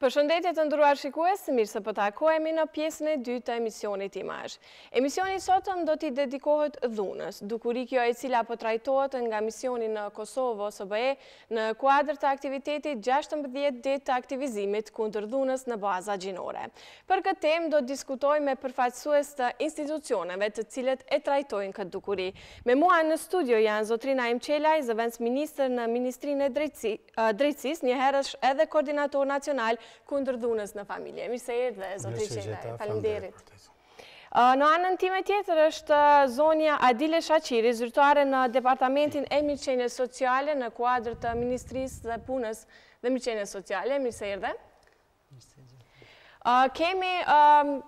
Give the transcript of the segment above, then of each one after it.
Përshëndetje të nderuar shikues, mirë se po takohemi në pjesën e dytë të emisionit Imazh. Emisioni sotëm do t'i dedikohet Dhunës, dukuri kjo e cila po trajtohet nga misioni në Kosovo SBE në kuadër të aktivitetit 16 ditë të aktivizimit kundër Dhunës në Baza Gjinore. Për këtë temë do të diskutoj me përfaqësues të institucioneve të cilët e trajtojnë këtë dukuri. Me mua në studio janë zotrina Imçelaj, zëvendës ministër në Ministrinë e Drejtësisë, njëherësh edhe koordinator nacional kundër dhunës në familje. Mirë se erdhe, zotri Qelaj. Faleminderit. Në anën time tjetër është zonja Adile Shaqiri, zyrtare në Departamentin e Mirëqenies Sociale në kuadër të Ministrisë dhe Punës dhe Mirëqenies Sociale. Mirë se erdhe. Kemi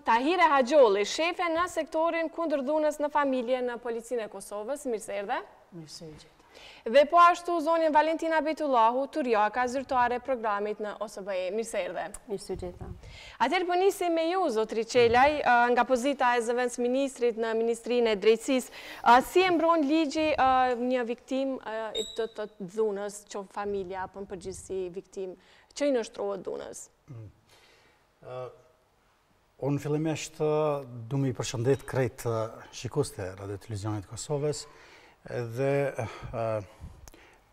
Tahire Haxholli, shefe në sektorin kundër dhunës në familje në Policinë e Kosovës. Mirë se erdhe. Mirë se erdhe. Dhe po ashtu zonjën Valentina Bejtullahu, Turjaka, zyrtare programit në OSBE. Mirë se erdhe. Mirë se erdhe. Atëherë po nisim me ju, zotri Qelaj, nga pozita e zëvendës ministrit në Ministrinë e Drejtësisë. Si e mbron ligji një viktim të dhunës, që familja apo në përgjithësi viktim, që i nështrohet dhunës? Unë fillimisht du mi përshëndet krejt shikuste Radio Televizionit Kosovës, dhe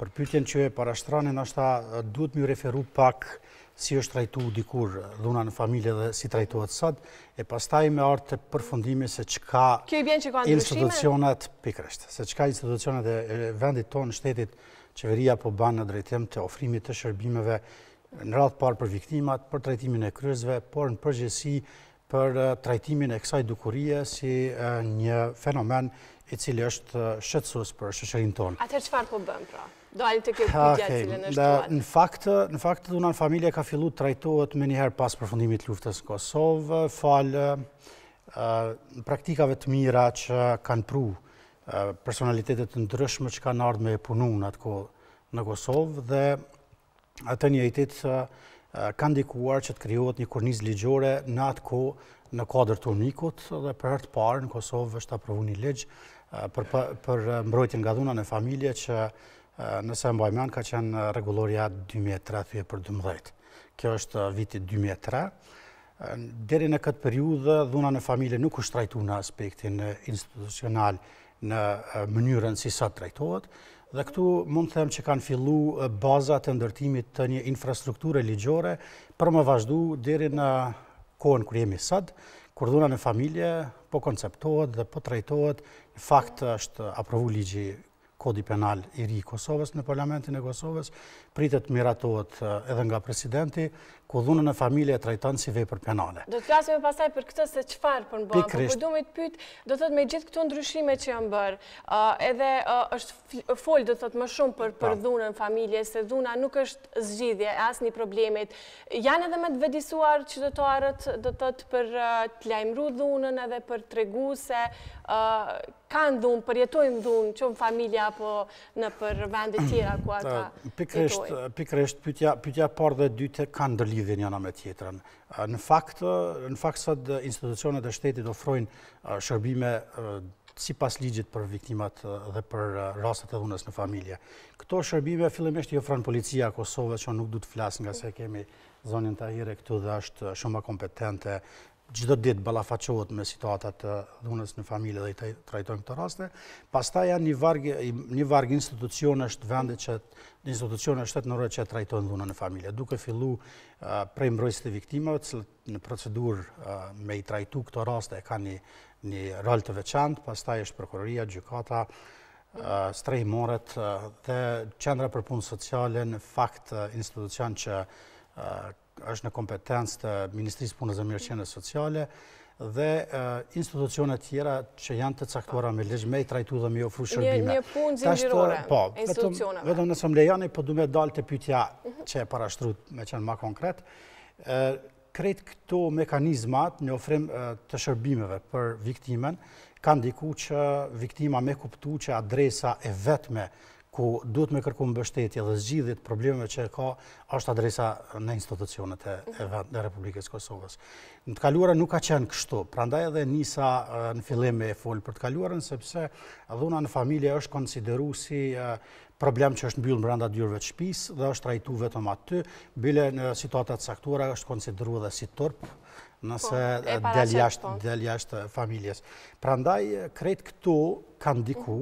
për pyetjen që e parashtranin, ashta duhet mi referu pak si është trajtu dikur dhuna në familje dhe si trajtohet sot, e pastaj me artë të përfundimi se qka institucionet pikresht, se qka institucionet e vendit tonë, shtetit, qeveria po banë në drejtim të ofrimit të shërbimeve në radhë parë për viktimat, për trajtimin e kryesve, por në përgjithësi për trajtimin e kësaj dukurie si një fenomen i cili është shqetësues për shoqërinë tonë. Atëherë çfarë po bën pra? Do alim të kjo pyetje cilën e shtuat. Në fakt dhuna në familje ka filluar trajtohet më njëherë pas përfundimit të luftës në Kosovë, falë praktikave të mira që kanë pru personalitetet të ndryshme që kanë ardhur me punu në atë kohë në Kosovë dhe atë njëjtit kanë ndikuar që të krijohet një kornizë ligjore në atë kohë në kuadër të unikut dhe për herë të parë në Kosovë është aprovuar një ligj për mbrojtjen nga dhuna në familje që nëse mbaj mend ka qenë rregulloria 2003 për 12. Kjo është viti 2003. Deri në këtë periudhë dhuna në familje nuk është trajtuar në aspektin institucional në mënyrën si sot trajtohet. Dhe këtu mund të them që kanë filluar bazat e ndërtimit të një infrastrukture ligjore për më vazhdu deri në kohën kur jemi sot, kur dhuna në familje po konceptohet dhe po trajtohet. Në fakt është aprovu ligji Kodi Penal i ri i Kosovës në Parlamentin e Kosovës, pritet miratohet edhe nga presidenti, ku dhunën në familje e trajton si vepër penale. Do të flasim pastaj për këtë se çfarë po bën, por do me të pyet, do thotë me gjithë këto ndryshime që janë bërë, edhe është fol do thotë më shumë për dhunën në familje, se dhuna nuk është zgjidhje e asnjë problemit. Janë edhe më të vëdisuar qytetarët do thotë për të lajmëruar dhunën edhe për tregu se kanë dhunë, përjetojmë dhunë, që në familja apo në për vendet tjera ku ata jetojnë. Pikresht, pyetja parë dhe dytë kanë ndërlidhje njëna me tjetrën. Në fakt sot institucionet e shtetit ofrojnë shërbime sipas ligjit për viktimat dhe për rastet e dhunës në familje. Këto shërbime fillimisht i ofron policia e Kosovës, që nuk du të flas nga se kemi zonjën Tahire këtu dhe është shumë kompetente. Çdo ditë ballafaqohet me situatat të dhunës në familje dhe i trajtojnë këto raste. Pastaj janë një varg institucionesh të vendit që institucione shtetërore që trajtojnë dhunën në familje, duke filluar prej mbrojtjes të viktimave, që në procedurë me i trajtu këto raste kanë një rol të veçantë, pastaj është prokuroria, gjykata, strehimorët dhe qendra për punë sociale, në fakt institucion që është në kompetencë të Ministrisë Punës dhe Mirëqenies Sociale dhe institucionet tjera që janë të caktuara me ligj me i trajtu dhe me i ofru shërbime. Një punë zinxhirore e institucioneve. Vetëm nëse më lejoni, po du me dalë të pyetja që e parashtrut me qenë ma konkret. Krejt këto mekanizmat në ofrim të shërbimeve për viktimen kanë ndiku që viktima me kuptu që adresa e vetme ku duhet me kërku mbështetje dhe zgjidhjet problemeve që ka, është adresa në institucionet e Republikës Kosovës. Në të kaluarën nuk ka qenë kështu, prandaj edhe nisa në fillim me e folë për të kaluarën, sepse dhuna në familje është konsideru si problem që është mbyllë brenda dyrëve të shtëpisë dhe është trajtu vetëm aty, bile në situatat saktuara është konsideruar dhe si turp, nëse del jashtë familjes. Prandaj, krejt këtu kanë ndiku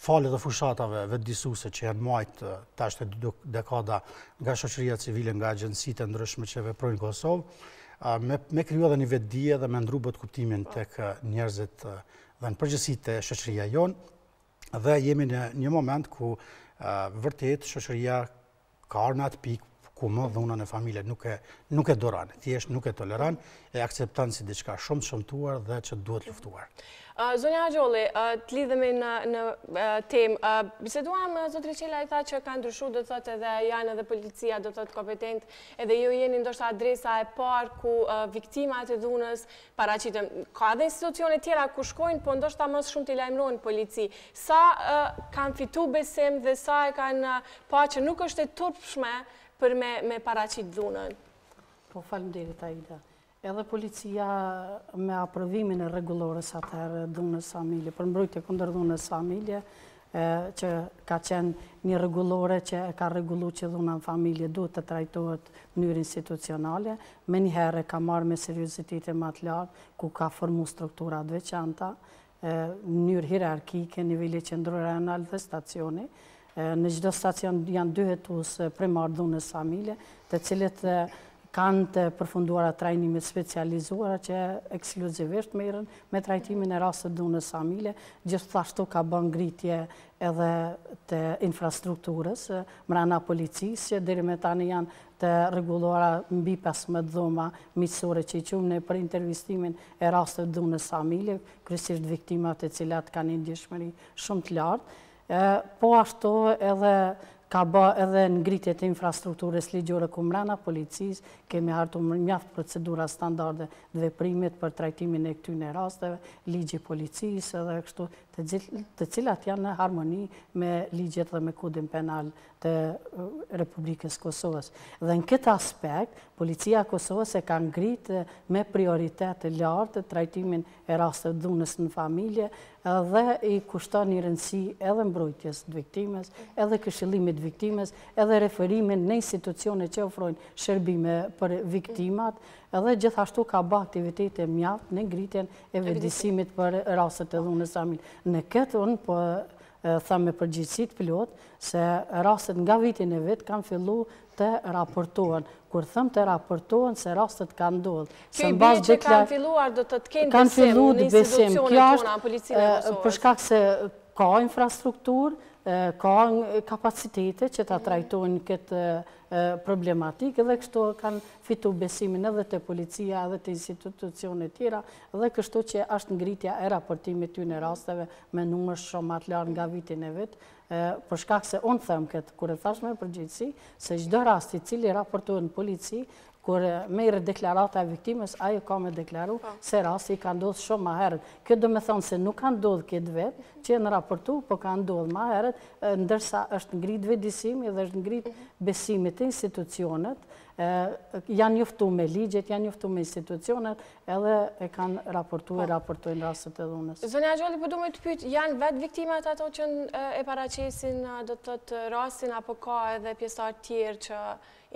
falet dhe fushatave vetëdijsuese që janë majtë tash të 2 dekada nga shoqëria civile, nga agjencitë e ndryshme që veprojnë në Kosovë, me kriju edhe një vetëdije dhe me ndru bot kuptimin tek njerëzit dhe në përgjithësi të shoqëria jonë, dhe jemi në një moment ku vërtet shoqëria ka arë në atë pikë ku më dhunën e familje nuk e doran, thjesht nuk e toleran, e akceptan si diçka shumë të shëmtuar dhe që duhet luftuar. Zonja Gjolli, të lidhemi në temë. Biseduam, zotri Qela i tha që ka ndryshu, do të thotë edhe janë edhe policia, do të thotë kompetent, edhe ju jeni ndoshta adresa e parë ku viktimat e dhunës paraqiten. Ka edhe institucione tjera ku shkojnë, po ndoshta më shumë t'i lajmërojnë polici. Sa kanë fitu besim dhe sa e kanë pa që nuk është e turpshme për me paraqit dhunën? Po, faleminderit Aida. Edhe policia me aprovimin e rregullores atëherë dhunës familje, për mbrojtje kundër dhunës familje, që ka qenë një rregullore që ka rregullu që dhuna në familje duhet të trajtohet në mënyrë institucionale, me njëherë ka marrë me seriozitetin më të lartë, ku ka formu struktura të veçanta, në mënyrë hierarkike, niveli qendror rajonal dhe stacioni. Në çdo stacion janë 2 hetues primar dhunës familje, të cilët kanë të përfunduara trajnimet specializuara që ekskluzivisht merren me trajtimin e rasteve dhunës familje, gjithashtu ka bën ngritje edhe të infrastrukturës brenda policisë, që deri me tani janë të rregulluara mbi 15 dhoma miqësore që i qumë për intervistimin e rasteve dhunës familje, kryesisht viktimat të cilat kanë një ndjeshmëri shumë të lartë, po ashtu edhe ka bë edhe ngritje të infrastrukturës ligjore ku mbrana policisë kemi hartuar mjaft procedura standarde të veprimit për trajtimin e këtyre rasteve, ligji i policisë edhe kështu, të cilat janë në harmoni me ligjet dhe me kodin penal të Republikës Kosovës. Dhe në këtë aspekt, policia e Kosovës e ka ngritë me prioritet të lartë trajtimin e rasteve dhunës në familje dhe i kushton një rëndësi edhe mbrojtjes të viktimes, edhe këshillimit viktimes, edhe referimin në institucione që ofrojnë shërbime për viktimat, edhe gjithashtu ka bë aktivitete mjaft në ngritjen e vetëdijsimit për rastet e dhunës familje. Në këtë unë po thamë me përgjegjësi të plot se rastet nga vitin e vet kanë filluar të raportohen. Kur thëmë të raportohen se rastet kanë ndodhur. Kjo i bie që kanë filluar do të kenë besim në institucionet tona, policinë e Kosovës. Për shkak se ka infrastrukturë, ka kapacitete që ta trajtojnë këtë problematikë dhe kështu kanë fitu besimin edhe të policia edhe të institucionet tjera dhe kështu që është ngritja e raportimit ty në rasteve me numër shumë më të lartë nga vitin e vet, për shkak se unë them këtë kur e thash me përgjegjësi se çdo rast i cili raportohet në polici, kur merret deklarata e viktimës, ajo ka me deklaru se rasti ka ndodhur shumë më herët. Kjo do me thonë se nuk ka ndodhur këtë vet, që në raportu, po ka ndodhur më herët, ndërsa është ngrit vetëdijsimi dhe është ngrit besimi të institucionet, janë njoftuar me ligjet, janë njoftuar me institucionet, edhe e kanë raportojnë rastet e dhunës. Zonja Gjolli, po duhet të pyet, janë vetë viktimat ato që e paraqesin do të thotë rastin apo ka edhe pjesëtar tjerë që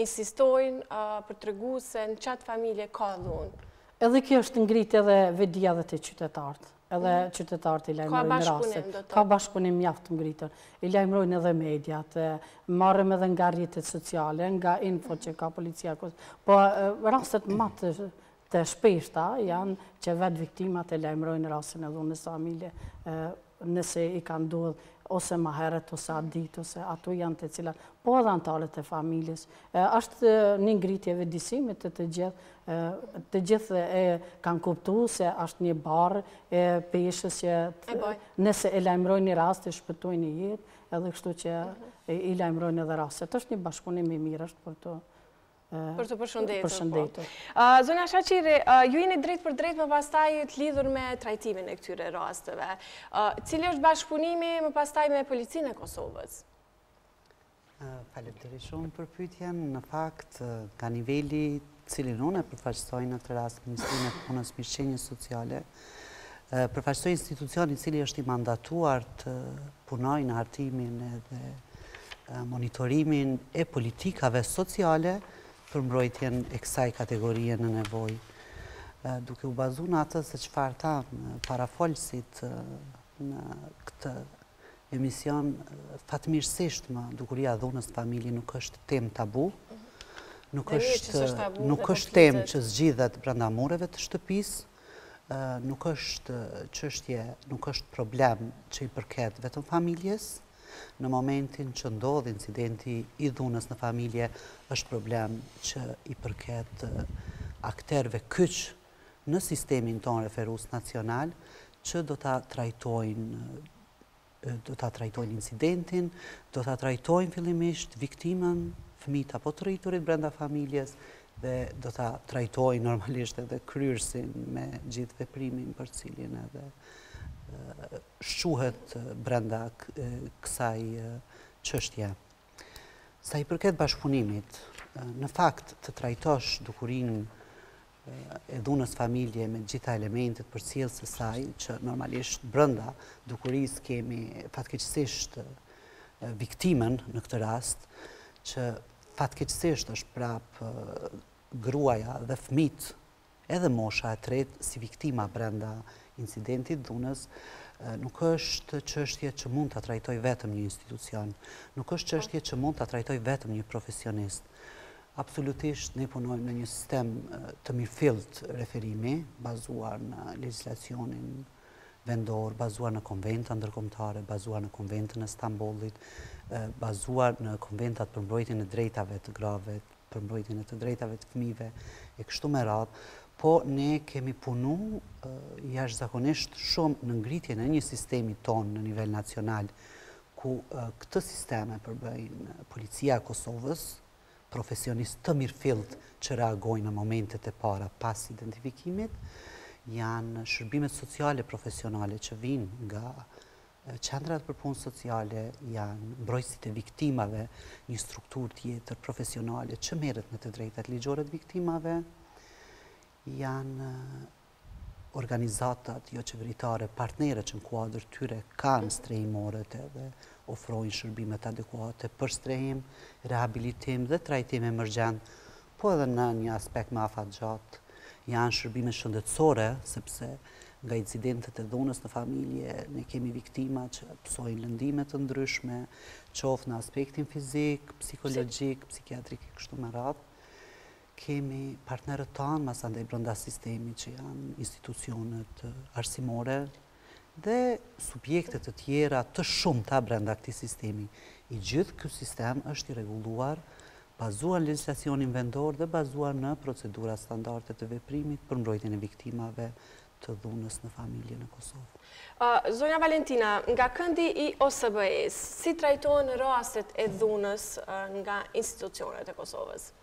insistojnë për tregu se në qatë familje ka dhunë? Edhe kjo është ngritje edhe vetëdia dhe të qytetarët. Edhe qytetarët i lajmërojnë rastet. Ka bashkëpunim mjaft ngritën. I lajmërojnë edhe mediat, marrëm edhe nga rrjetet sociale, nga info që ka policia. Po rastet më të shpeshta janë që vetë viktimat e lajmërojnë rastin e dhunës familje, nëse i kanë ndodhur ose më herët, ose atë ditë, ose ato janë të cilat, po edhe anëtarët e familjes. Është një ngritje vetëdijsimit të gjithë e kanë kuptuar se është një barë e peshës që nëse e lajmërojnë një rast, e shpëtojnë një jetë, edhe kështu që i lajmërojnë edhe rastet. Është një bashkëpunim i mirë, është për të përshëndetur. Zonja Shaqiri, ju jeni drejt për drejt më pastaj të lidhur me trajtimin e këtyre rasteve. Cili është bashkëpunimi më pastaj me policinë e Kosovës? Faleminderit shumë për pyetjen. Në fakt, nga niveli cilin unë e përfaqësoj në këtë rast Ministrinë e Punës Mirëqenies Sociale, Përfaqësoj institucion i cili është i mandatuar të punoj në hartimin edhe monitorimin e politikave sociale për mbrojtjen e kësaj kategorie në nevojë. Duke u bazuar në atë se çfarë thanë parafolësit në këtë emision, fatmirësisht dukuria e dhunës në familje nuk është temë tabu, nuk është temë që zgjidhet brenda mureve të shtëpisë, nuk është çështje, nuk është problem që i përket vetëm familjes. Në momentin që ndodh incidenti i dhunës në familje, është problem që i përket akterëve kyç në sistemin tonë referues nacional, që do ta trajtojnë incidentin, do ta trajtojnë fillimisht viktimën, fëmijët apo të rriturit brenda familjes, dhe do ta trajtojnë normalisht edhe kryersin me gjithë veprimin për cilin edhe shquhet brenda kësaj çështje. Sa i përket bashkëpunimit, në fakt të trajtosh dukurinë e dhunës familje me gjitha elementet për cilës së saj, që normalisht brenda dukurisë kemi fatkeqësisht viktimën në këtë rast, që fatkeqësisht është prap gruaja dhe fëmijët, edhe mosha e tretë si viktima brenda incidentit dhunës, nuk është çështje që mund ta trajtojë vetëm një institucion, nuk është çështje që mund ta trajtojë vetëm një profesionist. Absolutisht ne punojmë në një sistem të mirëfillt referimi, bazuar në legjislacionin vendor, bazuar në konventa ndërkombëtare, bazuar në konventën e Stambollit, bazuar në konventat për mbrojtjen e drejtave të grave, për mbrojtjen e të drejtave të fëmijëve e kështu me radhë. Po ne kemi punu jashtëzakonisht shumë në ngritjen e një sistemi tonë në nivel nacional, ku këtë sisteme përbëjnë Policia e Kosovës, profesionistë të mirëfillt që reagojnë në momentet e para pas identifikimit, janë shërbimet sociale profesionale që vinë nga qendrat për punë sociale, janë mbrojtësit e viktimave, një strukturë tjetër profesionale që merret me të drejtat ligjore të viktimave, janë organizatat jo qeveritare, partnere që në kuadër tyre kanë strehimorët edhe ofrojnë shërbimet adekuate për strehim, rehabilitim dhe trajtim emergjent, po edhe në një aspekt më afatgjatë janë shërbime shëndetësore, sepse nga incidentet e dhunës në familje ne kemi viktima që pësojnë lëndime të ndryshme, qoftë në aspektin fizik, psikologjik, psikiatrik e kështu me radhë. Kemi partnerët tanë, mas andaj brenda sistemi që janë institucionet arsimore dhe subjektet të tjera të shumta brenda këtij sistemi. I gjithë ky sistem është i rregulluar, bazuar në legjislacionin vendor dhe bazuar në procedura standarde të veprimit për mbrojtjen e viktimave të dhunës në familje në Kosovë. Zonja Valentina, nga këndi i OSBE-s, si trajtohen rastet e dhunës nga institucionet e Kosovës?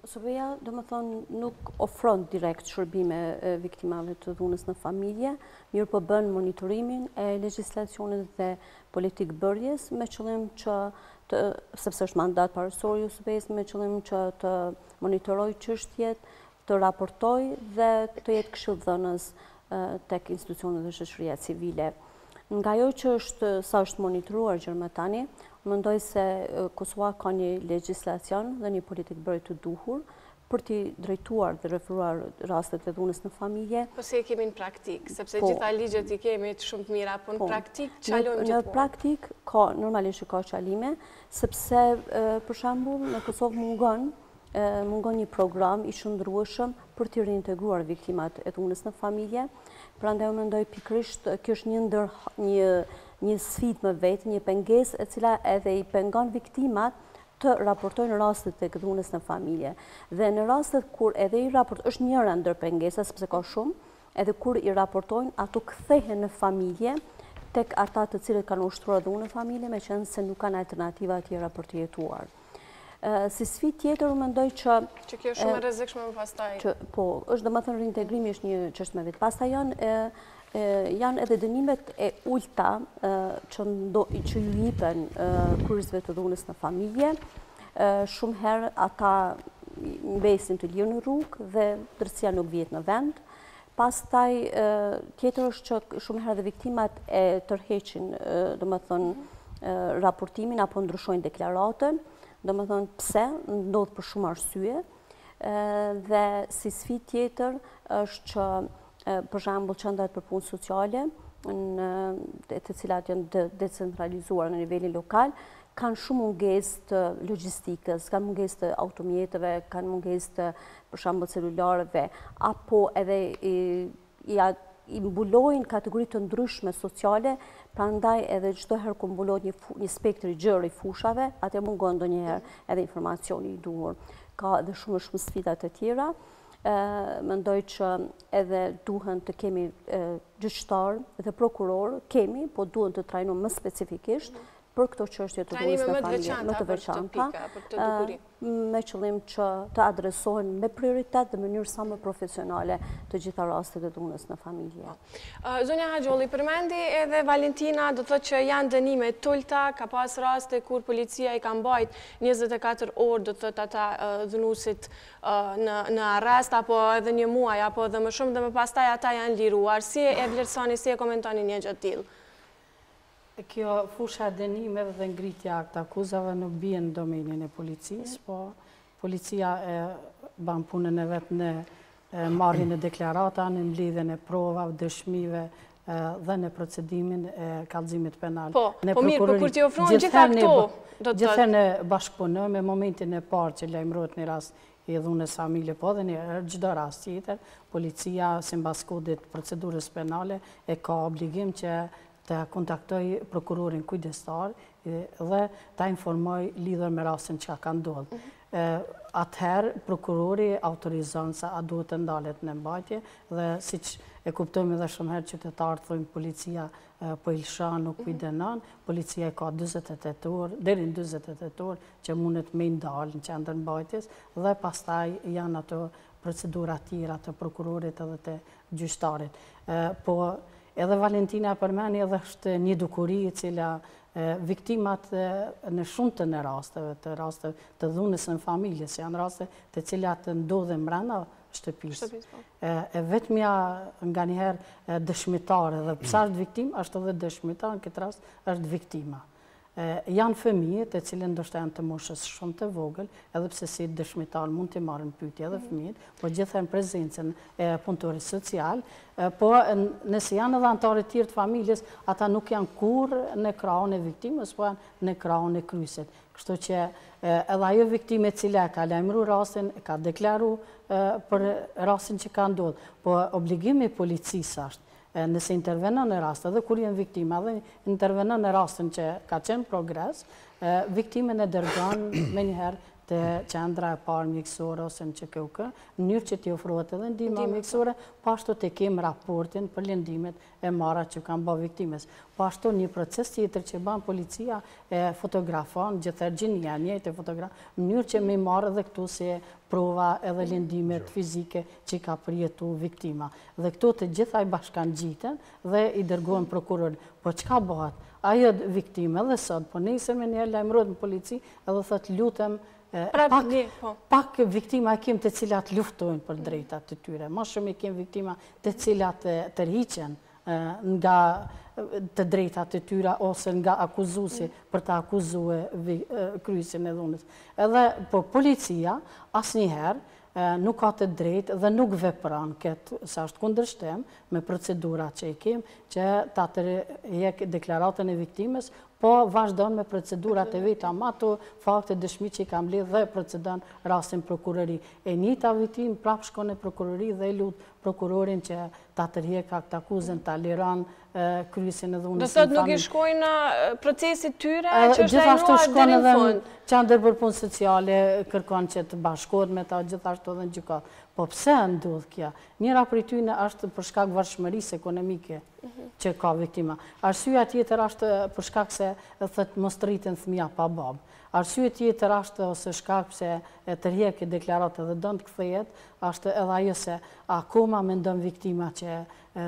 OSBE-ja, do më thonë, nuk ofron direkt shërbime viktimave të dhunës në familje, mirë po bën monitorimin e legjislacionit dhe politik bërjes me qëllim që, sepse është mandat parësor i OSBE-s, me qëllim që të monitoroj çështjet, të raportoj dhe të jetë këshilldhënës tek institucionet dhe shoqëria civile. Nga ajo që sa është monitoruar gjërmatani, mendoj se Kosova ka një legjislacion dhe një politikë bërje të duhur për t'i drejtuar dhe referuar rastet e dhunës në familje. Po si e kemi në praktik, sepse gjitha ligjet i kemi të shumë të mira, po në praktik qalojmë gjithmonë. Në praktik normalisht ka qalime, sepse për shembull në Kosovë mungon një program i shndrueshëm për të reintegruar viktimat e dhunës në familje. Prandaj unë mendoj pikërisht kjo është një sfidë më vetë, një pengesë e cila edhe i pengon viktimat të raportojnë rastet e dhunës në familje. Dhe në rastet kur edhe i është njëra ndër pengesa, sepse ka shumë, edhe kur i raportojnë, ato kthehen në familje tek ata të cilët kanë ushtruar dhunë në familje, me qenë se nuk kanë alternativa tjera për të jetuar. Si sfidë tjetër, unë mendoj që kjo është shumë e rrezikshme më pastaj. Po, është domethënë reintegrimi është një çështje më vetë. Pastaj janë edhe dënimet e ulta që ju jipen kryesve të dhunës në familje. Shumë herë ata mbesin të lirë në rrugë dhe drejtësia nuk vjet në vend. Pastaj, tjetër është që shumë herë dhe viktimat e tërheqin, do më thënë, raportimin apo ndryshojnë deklaratën, do më thënë pse, ndodhë për shumë arsye, dhe si sfidë tjetër është që, për shembull, qendrat për punë sociale, të cilat janë decentralizuar në nivelin lokal, kanë shumë mungesë të logjistikës, kanë mungesë të automjeteve, kanë mungesë të, për shembull, celularëve, apo edhe i mbulojnë kategori të ndryshme sociale, prandaj edhe çdo herë kur mbulohet një spektër i gjerë i fushave, atë mungon ndonjëherë edhe informacioni i duhur. Ka edhe shumë sfida të tjera. Mendoj që edhe duhen të kemi gjyqtar dhe prokuror, po duhen të trajnohen më specifikisht për këto çështje të dhunës në familje, më të veçanta, me qëllim që të adresohen me prioritet dhe mënyrë sa më profesionale të gjitha rastet e dhunës në familje. Zonja Haxholli, përmendi edhe Valentina, do të thotë që janë dënime tulta, ka pas raste kur policia i ka mbajt 24 orë, do të thotë ata dhunuesit në arrest, apo edhe një muaj, apo edhe më shumë, dhe më pastaj ata janë liruar. Si e vlerësoni, si e komentoni një gjë të tillë? Kjo fusha dënimeve dhe ngritja akta akuzave nuk bie në domenin e policisë, po policia ban punën e vetë në marrjen e deklarata, në mbledhjen e provave, dëshmive dhe në procedimin e kallëzimit penal. Po mirë, po kur t'i ofrohen gjitha këto, do të gjithë ne bashkëpunojmë në momentin e parë që lajmërohet një rast i dhunës familje, po dhe një çdo rast tjetër, policia sipas kodit procedurës penale e ka obligim që të kontaktoj prokurorin kujdestar dhe ta informoj lidhur me rastin që ka ndodhur. Atëherë prokurori autorizon se a duhet të ndalet në mbajtje dhe siç e kuptojmë edhe shumë herë qytetarët thonë policia po i lëshon, nuk i dënon, policia ka 48 orë, deri në 48 orë që mundet me ndalë në qendër mbajtjes dhe pastaj janë ato procedura tjera të prokurorit edhe të gjyqtarit. Po edhe Valentina përmeni edhe është një dukuri e cila viktimat në shumë të në rasteve, të raste të dhunës në familje, se janë raste të cilat ndodhen mbrana shtëpisë. E vetmja nga njëherë dëshmitare dhe pësa është viktim, është edhe dëshmitar, në këtë rast është viktima. Janë fëmijët e cilën ndoshta janë të moshës shumë të vogël, edhe pse si dëshmitar mund të marrin pyetje edhe fëmijët, po gjithë në prezencën e punëtorit social, po nëse janë edhe anëtarë të tjerë të familjes, ata nuk janë kurrë në krahun e viktimës, po janë në krahun e krysit. Kështu që edhe ajo viktime e cila ka lajmëruar rastin, ka deklaruar për rastin që ka ndodhur, po obligimi i policisë është nëse intervenon në rast, edhe kur jenë viktima, dhe intervenon në rastin që ka qenë progres, viktimin e dërgon me njëherë të qendra e parë mjekësore ose në QKUK, në mënyrë që t'i ofrohet edhe ndihma mjekësore, po ashtu të kemë raportin për lëndimet e marra që kanë bërë viktimes. Po ashtu një proces tjetër që bën policia e fotografon gjithë gjinia njëjtë fotograf, në mënyrë që me marrë edhe këtu si prova edhe lëndimet fizike që ka përjetu viktima. Dhe këto të gjitha i bashkangjiten dhe i dërgohen prokurorit. Po çka bëhet? Ajo viktime edhe sot, po nesër me një lajmërohet në polici edhe thot lutem pak viktima e kem të cilat luftojnë për drejtat të tyre. Ma shumë e kem viktima të cilat tërhiqen nga të drejtat të tyre ose nga akuzuesi për të akuzuar kryesin e dhunës. Edhe po policia asnjëherë nuk ka të drejtë dhe nuk vepron këtë, sa është kundërshtim me procedurat që i kem, që ta tërheq deklaratën e viktimës, po vazhdon me procedurat e veta, ma ato fakte dëshmi që i kam lidh dhe procedon rastin prokurori. E njëjta viktim prapë shkon në prokurori dhe i lut prokurorin që ta tërheq akt akuzën, ta liron kryesin e dhunës. Do thotë nuk i shkojnë në procesit tyre që është lajmëruar deri në fund. Qendër për punë sociale kërkon që të bashkohet me ta gjithashtu edhe në gjykatë. Po pse ndodh kjo? Njëra prej tyre është për shkak varfshmërisë ekonomike që ka viktima. Arsyeja tjetër është për shkak se thotë mos rriten fëmia pa babë. Arsye tjetër është ose shkak pse e tërheq deklaratë dhe dënë të kthehet, është edhe ajo se akoma mendon viktima që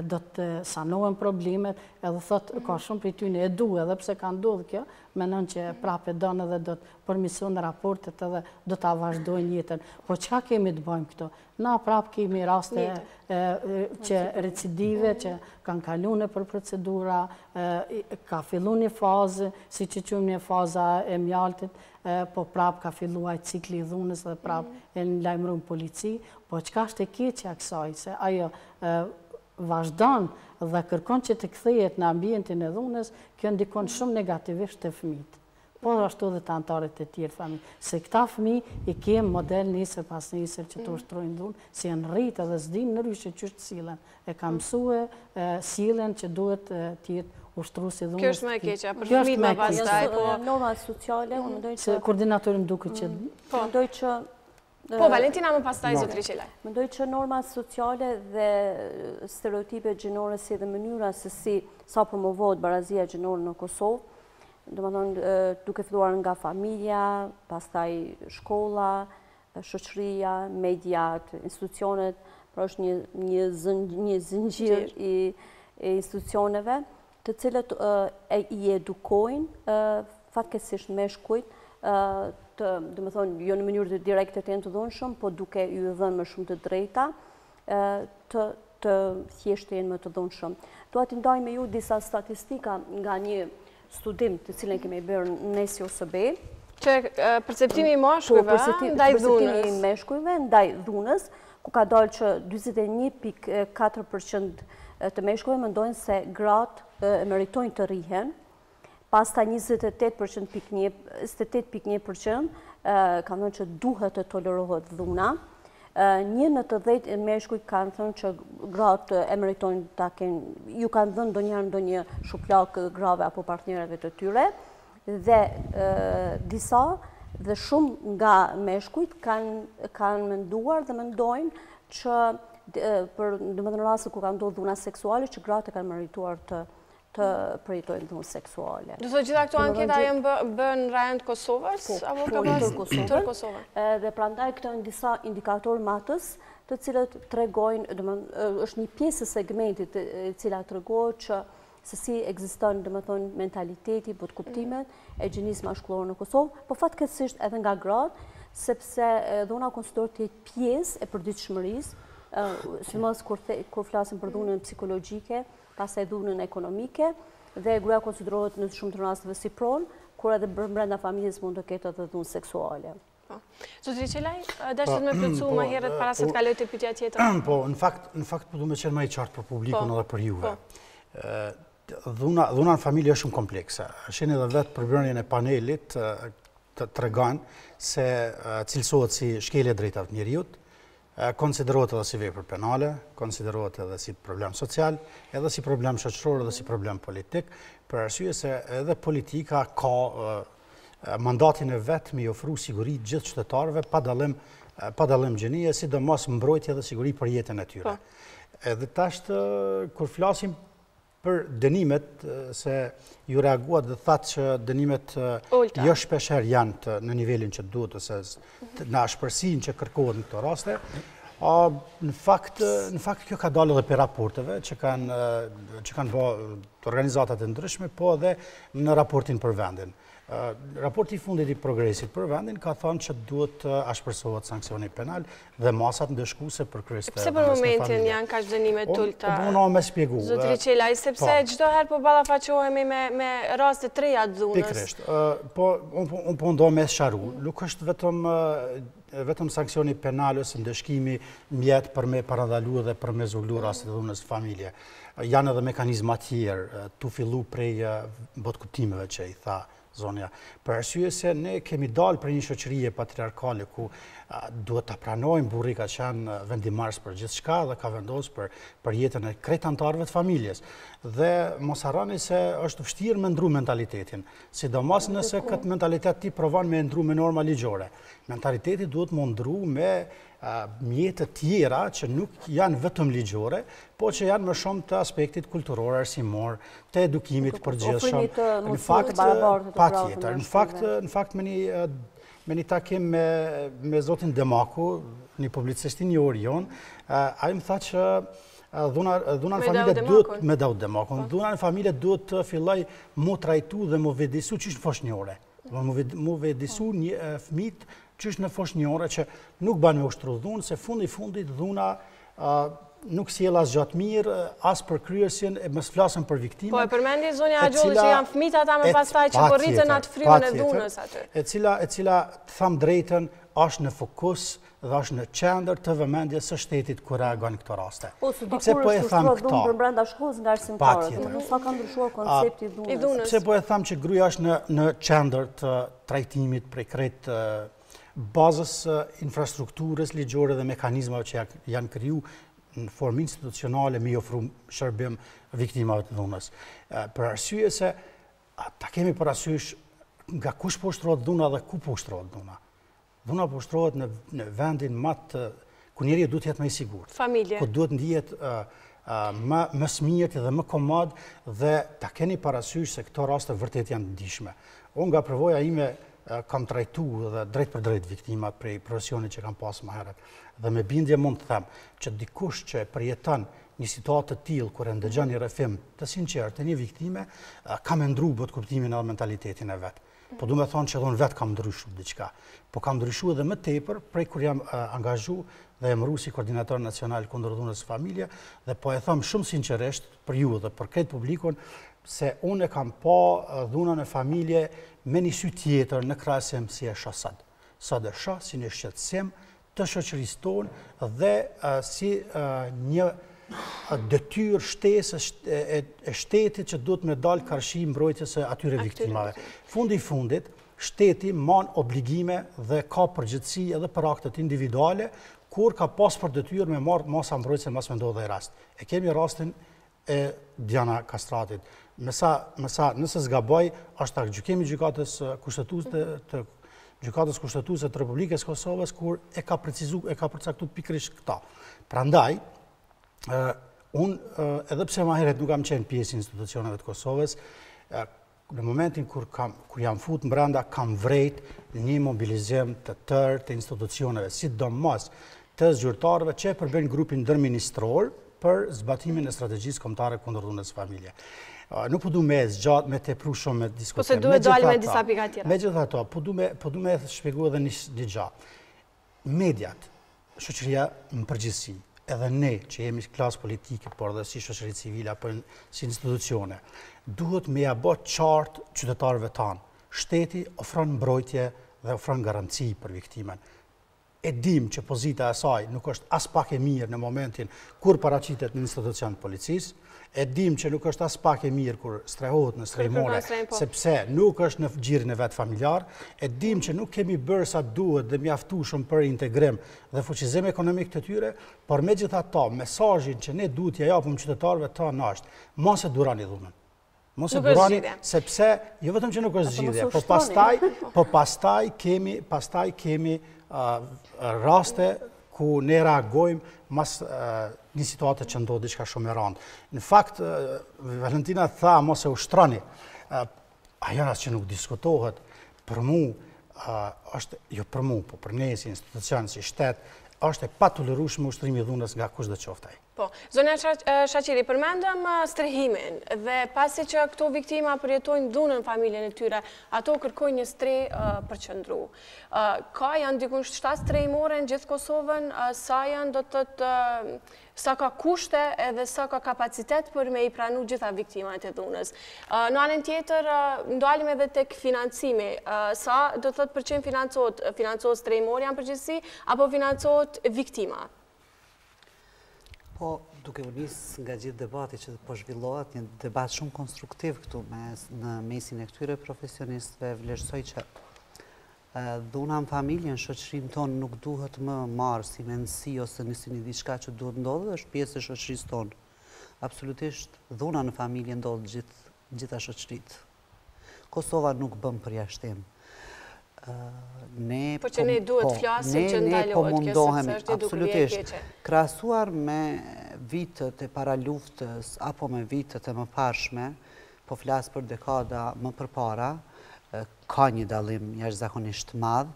do të sanohen problemet, edhe thot ka shumë prej tyre e du, edhe pse ka ndodhur kjo, mendon që prapë don edhe do të përmirësojnë raportet edhe do ta vazhdojnë jetën. Po çka kemi të bëjmë këto? Na prapë kemi raste që recidive që kanë kaluar për procedura, ka filluar një fazë, siç e quajmë një faza e mjaltit, po prapë ka filluar cikli i dhunës dhe prapë e lajmëron polici, po çka është e keqja kësaj se ajo vazhdon dhe kërkon që të kthehet në ambientin e dhunës, kjo ndikon shumë negativisht te fëmijët. Po ashtu dhe të antarët e tjerë familje. Se këta fëmijë i kemë model nesër pas nesër që të ushtrojnë dhunë, si janë rritë edhe s'dim në rryshe qështë sillen. E ka mësue sillen që duhet të jetë ushtruesi dhunës. Kjo është më e keqja, për fëmijët më pastaj. Norma sociale, unë mendoj që koordinatori më duket që mendoj që Po, Valentina më pastaj zotëri Qelaj. Mendoj që norma sociale dhe stereotipe gjinore si dhe mënyra se si sa promovohet barazia gjinore në Kosovë, domethënë duke filluar nga familja, pastaj shkolla, shoqëria, mediat, institucionet, pra është një zinxhir i institucioneve, të cilët i edukojnë fatkeqësisht meshkujt domethënë jo në mënyrë të direkte të jenë të dhunshëm, po duke ju dhënë më shumë të drejta, të thjeshtë jenë më të dhunshëm. Dua t'i ndaj me ju disa statistika nga një studim të cilën kemi bërë në SOSB. Që perceptimi i mashkujve ndaj dhunës. Perceptimi i meshkujve ndaj dhunës, ku ka dalë që 41.4% të meshkujve mendojnë se gratë meritojnë të rihen. Pasta 28.1% kanë thënë që duhet të tolerohet dhuna. 1 në të 10 meshkuj kanë thënë që gratë e meritojnë ta kenë, ju kanë dhënë ndonjë shuplak grave apo partnerëve të tyre, dhe disa dhe shumë nga meshkujt kanë menduar dhe mendojnë që për domethënë raste ku ka ndodhur dhuna seksuale që gratë kanë merituar të përjetojnë dhunë seksuale. Do thotë gjitha këto anketa janë bërë në rajon të Kosovës apo ka pas tërë Kosovë? Dhe prandaj këto janë disa indikatorë matës, të cilët tregojnë, është një pjesë e segmentit e cila tregon që se si ekziston domethënë mentaliteti, kuptimet e gjinisë mashkullore në Kosovë, po fatkeqësisht edhe nga gratë, sepse dhuna konsiderohet të jetë pjesë e përditshmërisë, sidomos kur flasim për dhunën psikologjike, pastaj dhunën ekonomike, dhe gruaja konsiderohet në shumë të rasteve si pronë, kur edhe brenda familjes mund të ketë edhe dhunë seksuale. Zotëri Qelaj, dashët me plotësu më herët para se të kaloj te pyetja tjetër. Po, në fakt po du me qenë më i qartë për publikun edhe për juve. Dhuna në familje është shumë komplekse. Sheni edhe vetë përbërnjen e panelit të tregon se cilësohet si shkelje drejtave të njerëzit, konsiderohet edhe si vepër penale, konsiderohet edhe si problem social, edhe si problem shoqëror, edhe si problem politik, për arsye se edhe politika ka mandatin e vetë me i ofru siguri gjithë qytetarëve pa dallim gjenie, sidomos mbrojtje dhe siguri për jetën e tyre. Edhe tashtë kur flasim për dënimet, se ju reaguat dhe thatë që dënimet jo shpesher janë në nivelin që duhet, ose në ashpërsin që kërkohet në këto raste, në fakt kjo ka dalë edhe për raporteve që kanë bë organizatat e ndryshme, po edhe në raportin për vendin. Raporti i fundit i progresit për vendin ka thënë që duhet ashpërsohet sanksioni penal dhe masat ndëshkuese për kryes të Pse për momentin janë kaq dënime tulta? Unë me shpjegu. Zotëri Qelaj, sepse çdo herë po ballafaqohemi me raste të reja të dhunës. Pikërisht. Po unë po ndohem me sqaru. Nuk është vetëm sanksioni penal ose ndëshkimi mjet për me parandalu dhe për me zoglu rastet e dhunës familje. Janë edhe mekanizma tjerë, tu fillu prej botkuptimeve që i tha zonja. Për arsye se ne kemi dalë për një shoqërie patriarkale ku duhet ta pranojmë burri ka qenë vendimarrës për gjithçka dhe ka vendosur për jetën e krejt anëtarëve të familjes. Dhe mos harroni se është vështirë me ndru mentalitetin, sidomos nëse këtë mentalitet ti provon me ndru me norma ligjore. Mentaliteti duhet më ndru me mjetet tjera që nuk janë vetëm ligjore, po që janë më shumë të aspektit kulturor, arsimor, të edukimit përgjithshëm. Në fakt, patjetër. Në fakt me një takim me zotin Demaku, një publicistin një orion, a i më tha që dhuna në familje duhet me Daud Demakun. Dhuna në familje duhet të filloj mu trajtu dhe mu vedisu që është në foshnjore. Mu vedisu një fmit që është në foshnjore që nuk banë me ushtru dhunë, se fundit dhuna nuk sjell as gjatë mirë, as për kryesjen, e mësë flasën për viktimen. Po e përmendi zonja Agjollë që janë fmit ata me pastaj që po rritën atë frymën e dhunës aty. E cila, të tham drejtën, është në fokus dhe është në qendër të vëmendjes së shtetit kur reagon këto raste. Ose dikur është ushtruar dhunë për brenda shkollës nga arsimtarët. Sa ka ndryshuar koncepti i dhunës. Pse po e tham që gruaja është në qendër të trajtimit prej krejt bazës infrastrukturës ligjore dhe mekanizmave që janë kriju në formë institucionale me i ofru shërbim viktimave të dhunës. Për arsye se ta kemi parasysh nga kush po ushtrohet dhuna dhe ku po ushtrohet dhuna. Dhuna po ushtrohet në vendin ku njeriu duhet të jetë më i sigurt. Familje. Ku duhet ndihet më smirt dhe më komod dhe ta keni parasysh se këto raste vërtet janë ndihshme. Unë nga përvoja ime kam trajtu dhe drejt për drejt viktimat prej profesionit që kam pas më herët. Dhe me bindje mund të them që dikush që përjeton një situatë të tillë kur e ndëgjon një rrëfim të sinqert të një viktime, ka me ndru bot kuptimin edhe mentalitetin e vet. Po du me thonë që edhe unë vetë kam ndryshu diçka. Po kam ndryshu edhe më tepër prej kur jam angazhu dhe emëru si koordinator nacional kundër dhunës familje dhe po e them shumë sinqerisht për ju dhe për këtë publikun se unë e kam pa dhunën e familje me një sy tjetër në krahasim si e shoh sot. Sot e shoh si një shqetësim të shoqërisë tonë dhe si një detyrë shtesë e shtetit që duhet me dalë karshi mbrojtjes së atyre viktimave. Fundit, shteti man obligime dhe ka përgjegjësi edhe për aktet individuale, kur ka pas për detyrë me marrë masa mbrojtëse mas me ndodhe rast. E kemi rastin e Diana Kastratit. Nëse zgaboj, është ta gjykimi gjykatës kushtetuese të Republikës Kosovës, kur e ka përcaktuar pikërisht këta. Prandaj, unë edhe pse më herët nuk kam qenë pjesë institucioneve të Kosovës, në momentin kur jam fut brenda, kam vrejt një mobilizim të tërë të institucioneve, sidomos të zyrtarëve që përbën grupin ndërministror për zbatimin e strategjisë kombëtare kundër dhunës familje. Nuk po du me zgjat me tepru shumë me diskutim. Po se duhet dalë me disa pika tjera. Megjithatë, po du me shpjegoj edhe një gjë. Mediat, shoqëria në përgjithësi, edhe ne që jemi klasë politike, por edhe si shoqëri civile apo si institucione, duhet me ja bë qartë qytetarëve tanë. Shteti ofron mbrojtje dhe ofron garanci për viktimen. E dim që pozita e saj nuk është as pak e mirë në momentin kur paraqitet në institucion të policisë, e dim që nuk është as pak e mirë kur strehohet në strehimore, sepse nuk është në gjirin e vetë familjar, e dim që nuk kemi bërë sa duhet dhe mjaftueshëm për integrim dhe fuqizim ekonomik të tyre, por megjithatë mesazhin që ne duhet t'ia japim qytetarëve tanë është mos e durani dhunën. Mos e durani sepse jo vetëm që nuk është zgjidhje, po pastaj kemi raste ku ne reagojmë mas një situatë që ndodh diçka shumë e rëndë. Në fakt, Valentina tha mos e ushtroni. Ajo as që nuk diskutohet për mu, është jo për mu, po për ne si institucion, si shtet, është e patolerueshme ushtrimi i dhunës nga kushdo qoftë ai. Po, zonja Shaqiri, përmendëm strehimin dhe pasi që këto viktima përjetojnë dhunën familjen e tyre, ato kërkojnë një streh përqendru. Janë dikun 7 strehimore në gjithë Kosovën, sa ka kushte edhe sa ka kapacitet për me i pranu gjitha viktimat e dhunës. Në anën tjetër, ndalim edhe tek financimi, sa do të thotë përqen financohet strehimore janë përgjithësi, apo financohet viktima? Po, duke u nisë nga gjithë debati që po zhvillohet, një debat shumë konstruktiv këtu në mesin e këtyre profesionistëve, vlerësoj që dhuna në familje në shoqërinë tonë nuk duhet më marë si mendësi ose si një diçka që duhet ndodhë, është pjesë e shoqërisë tonë. Absolutisht, dhuna në familje ndodhë gjitha shoqëritë. Kosova nuk bën përjashtim. Po që ne duhet flasim që ndalohet kjo sepse është edukëria e keqe. Krahasuar me vitët e para luftës apo me vitët e mëparshme, po flas për dekada më përpara, ka një dallim jashtëzakonisht madh